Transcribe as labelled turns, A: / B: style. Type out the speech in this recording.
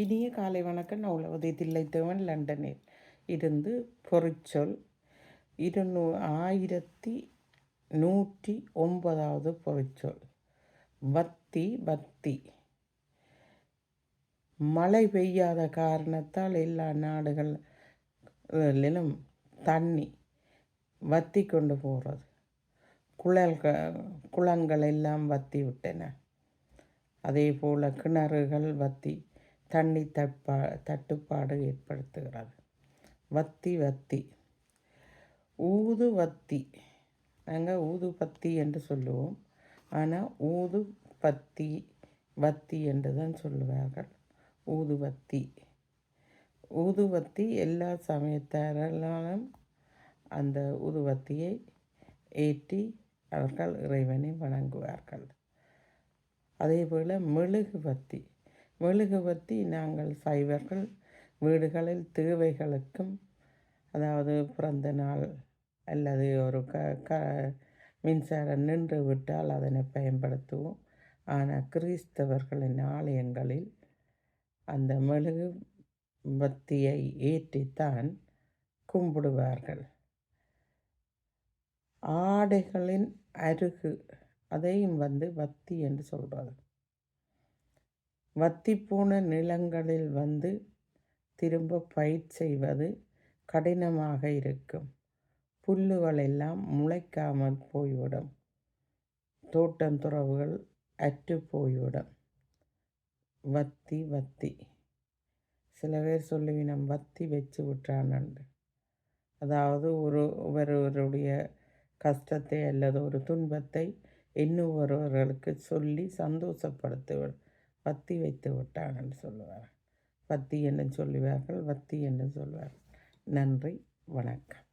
A: இனிய காலை வணக்கம். நான் உலகத்தை தில்லைத்தேவன் லண்டனில் இருந்து பொறிச்சொல் 1109வது பொறிச்சொல் வத்தி. வத்தி மழை பெய்யாத காரணத்தால் எல்லா நாடுகளிலும் தண்ணி வத்தி கொண்டு போகிறது. குளங்கள் எல்லாம் வத்தி விட்டன. அதே போல் கிணறுகள் வத்தி தண்ணி தட்டுப்பாடு ஏற்படுத்துகிறது. வத்தி. வத்தி ஊதுவத்தி, நாங்கள் ஊதுபத்தி என்று சொல்லுவோம். ஆனால் ஊதுபத்தி வத்தி என்று தான் சொல்லுவார்கள். ஊதுவத்தி. ஊதுவத்தி எல்லா சமயத்தாராலும் அந்த ஊதுவத்தியை ஏற்றி அவர்கள் இறைவனை வணங்குவார்கள். அதேபோல் மெழுகுவத்தி. மெழுகுவத்தி நாங்கள் சைவர்கள் வீடுகளில் தேவைகளுக்கும், அதாவது பிறந்த நாள் அல்லது ஒரு மின்சாரம் நின்று விட்டால் அதனை பயன்படுத்துவோம். ஆனால் கிறிஸ்தவர்களின் ஆலயங்களில் அந்த மெழுகுவத்தியை ஏற்றித்தான் கும்பிடுவார்கள். ஆடைகளின் அருகு அதையும் வத்தி என்று சொல்கிறது. வத்தி போன நிலங்களில் திரும்ப பயிர் செய்வது கடினமாக இருக்கும். புல்லுகள் எல்லாம் முளைக்காமல் போய்விடும். தோட்டந்துறவுகள் அற்று போய்விடும். வத்தி. வத்தி சில பேர் சொல்லுவினம் வத்தி வச்சு விட்டான்னு. அதாவது ஒருவருடைய கஷ்டத்தை அல்லது ஒரு துன்பத்தை இன்னொருவர்களுக்கு சொல்லி சந்தோஷப்படுத்துவர். வத்தி வைத்து விட்டான் என்று சொல்லுவார்கள். வத்தி என்று சொல்லுவார்கள். வத்தி என்று சொல்வார்கள். நன்றி, வணக்கம்.